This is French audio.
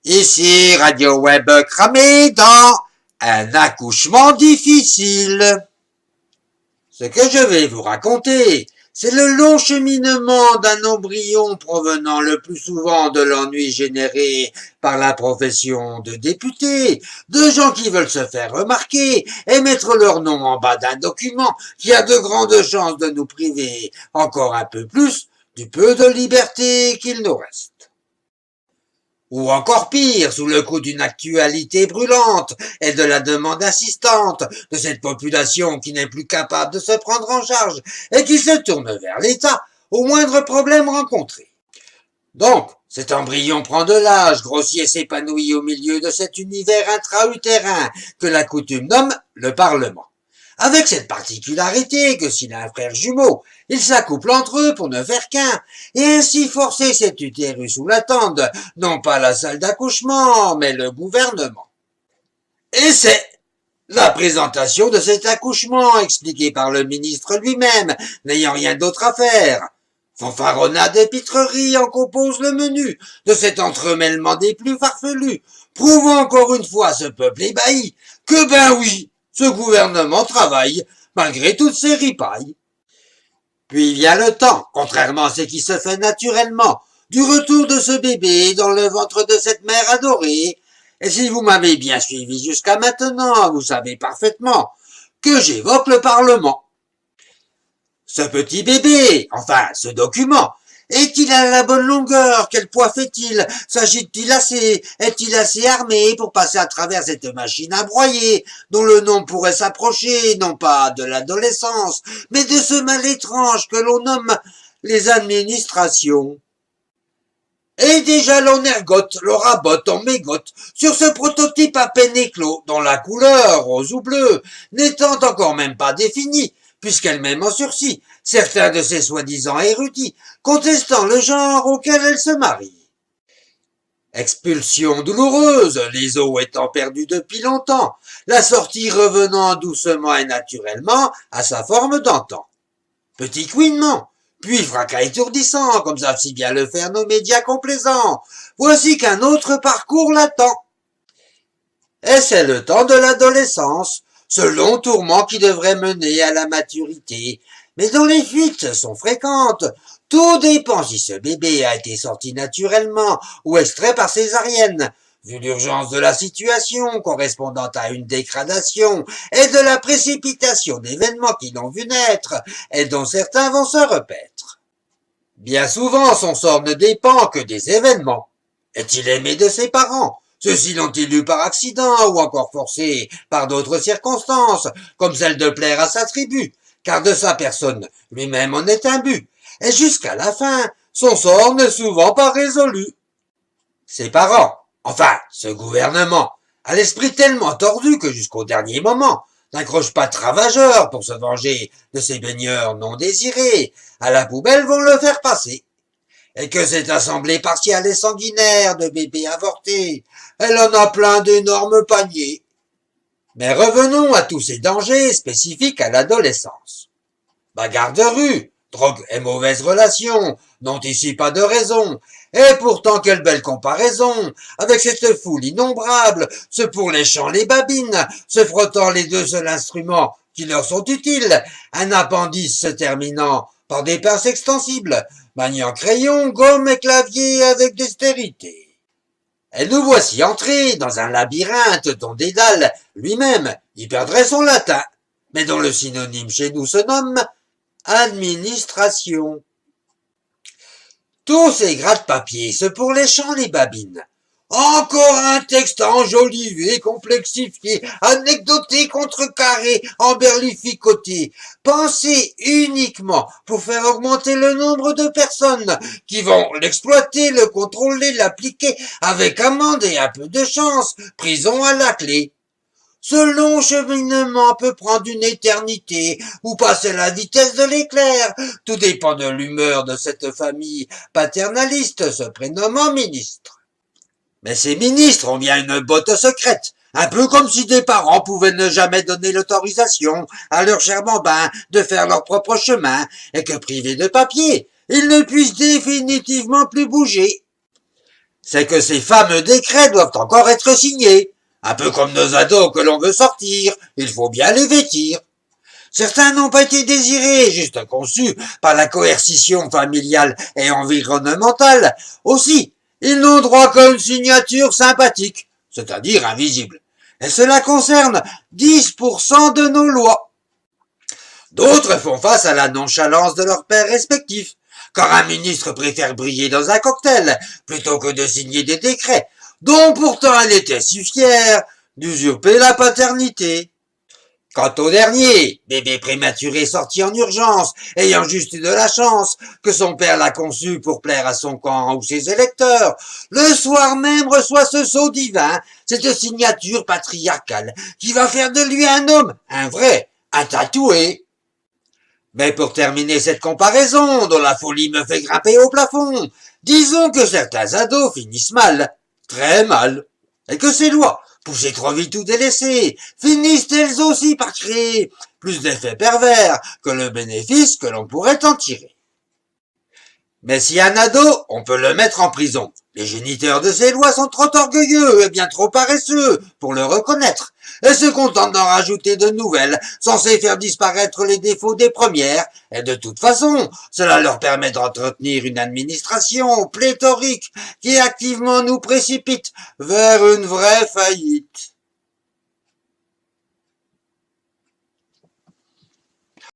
Ici Radio Web cramé dans un accouchement difficile. Ce que je vais vous raconter, c'est le long cheminement d'un embryon provenant le plus souvent de l'ennui généré par la profession de député, de gens qui veulent se faire remarquer et mettre leur nom en bas d'un document qui a de grandes chances de nous priver encore un peu plus du peu de liberté qu'il nous reste. Ou encore pire, sous le coup d'une actualité brûlante et de la demande insistante de cette population qui n'est plus capable de se prendre en charge et qui se tourne vers l'État au moindre problème rencontré. Donc, cet embryon prend de l'âge, grossit et s'épanouit au milieu de cet univers intra-utérin que la coutume nomme le Parlement. Avec cette particularité que s'il a un frère jumeau, ils s'accouplent entre eux pour ne faire qu'un, et ainsi forcer cet utérus où l'attendent, non pas la salle d'accouchement, mais le gouvernement. Et c'est la présentation de cet accouchement, expliqué par le ministre lui-même, n'ayant rien d'autre à faire. Fanfaronnade et pitrerie en composent le menu de cet entremêlement des plus farfelus, prouvant encore une fois à ce peuple ébahi que ben oui, ce gouvernement travaille, malgré toutes ses ripailles. Puis vient le temps, contrairement à ce qui se fait naturellement, du retour de ce bébé dans le ventre de cette mère adorée. Et si vous m'avez bien suivi jusqu'à maintenant, vous savez parfaitement que j'évoque le Parlement. Ce petit bébé, enfin ce document, est-il à la bonne longueur? Quel poids fait-il? S'agit-il assez? Est-il assez armé pour passer à travers cette machine à broyer, dont le nom pourrait s'approcher, non pas de l'adolescence, mais de ce mal étrange que l'on nomme les administrations? Et déjà l'on ergote, l'on rabote, on mégote sur ce prototype à peine éclos, dont la couleur, rose ou bleue, n'étant encore même pas définie, puisqu'elle met en sursis certains de ces soi-disant érudits, contestant le genre auquel elle se marie. Expulsion douloureuse, les os étant perdus depuis longtemps, la sortie revenant doucement et naturellement à sa forme d'antan. Petit couinement, puis fracas étourdissant, comme savent si bien le faire nos médias complaisants. Voici qu'un autre parcours l'attend. Et c'est le temps de l'adolescence, ce long tourment qui devrait mener à la maturité, mais dont les fuites sont fréquentes. Tout dépend si ce bébé a été sorti naturellement ou extrait par césarienne, vu l'urgence de la situation correspondant à une dégradation et de la précipitation d'événements qui l'ont vu naître et dont certains vont se repaître. Bien souvent, son sort ne dépend que des événements. Est-il aimé de ses parents? Ceux-ci l'ont-ils eu par accident ou encore forcé par d'autres circonstances, comme celle de plaire à sa tribu, car de sa personne lui-même en est imbu, et jusqu'à la fin, son sort n'est souvent pas résolu. Ses parents, enfin, ce gouvernement, a l'esprit tellement tordu que jusqu'au dernier moment, n'accroche pas de ravageurs pour se venger de ces baigneurs non désirés, à la poubelle vont le faire passer. Et que cette assemblée partiale et sanguinaire de bébés avortés, elle en a plein d'énormes paniers. Mais revenons à tous ces dangers spécifiques à l'adolescence. Bagarre de rue, drogue et mauvaises relations, n'ont ici pas de raison. Et pourtant quelle belle comparaison, avec cette foule innombrable, se pourléchant les babines, se frottant les deux seuls instruments qui leur sont utiles, un appendice se terminant par des pinces extensibles, maniant crayon, gomme et clavier avec dextérité. Et nous voici entrés dans un labyrinthe dont Dédale lui-même y perdrait son latin, mais dont le synonyme chez nous se nomme administration. Tous ces gratte-papiers se pourléchant les babines. Encore un texte enjolivé, complexifié, anecdoté, contrecarré, emberlificoté, pensé uniquement pour faire augmenter le nombre de personnes qui vont l'exploiter, le contrôler, l'appliquer, avec amende et un peu de chance, prison à la clé. Ce long cheminement peut prendre une éternité ou passer à la vitesse de l'éclair. Tout dépend de l'humeur de cette famille paternaliste se prénommant ministre. Mais ces ministres ont bien une botte secrète, un peu comme si des parents pouvaient ne jamais donner l'autorisation à leurs chers bambins de faire leur propre chemin et que privés de papier, ils ne puissent définitivement plus bouger. c'est que ces fameux décrets doivent encore être signés. Un peu comme nos ados que l'on veut sortir, il faut bien les vêtir. Certains n'ont pas été désirés, juste conçus par la coercition familiale et environnementale. Aussi, ils n'ont droit qu'à une signature sympathique, c'est-à-dire invisible. Et cela concerne 10% de nos lois. D'autres font face à la nonchalance de leurs pères respectifs, car un ministre préfère briller dans un cocktail plutôt que de signer des décrets, dont pourtant il était si fier d'usurper la paternité. Quant au dernier, bébé prématuré sorti en urgence, ayant juste eu de la chance que son père l'a conçu pour plaire à son camp ou ses électeurs, le soir même reçoit ce sceau divin, cette signature patriarcale, qui va faire de lui un homme, un vrai, un tatoué. Mais pour terminer cette comparaison, dont la folie me fait grimper au plafond, disons que certains ados finissent mal, très mal, et que ces lois, poussées trop vite ou délaissées, finissent elles aussi par créer plus d'effets pervers que le bénéfice que l'on pourrait en tirer. Mais si un ado, on peut le mettre en prison. Les géniteurs de ces lois sont trop orgueilleux et bien trop paresseux pour le reconnaître, et se contentent d'en rajouter de nouvelles, censées faire disparaître les défauts des premières, et de toute façon, cela leur permet d'entretenir une administration pléthorique qui activement nous précipite vers une vraie faillite.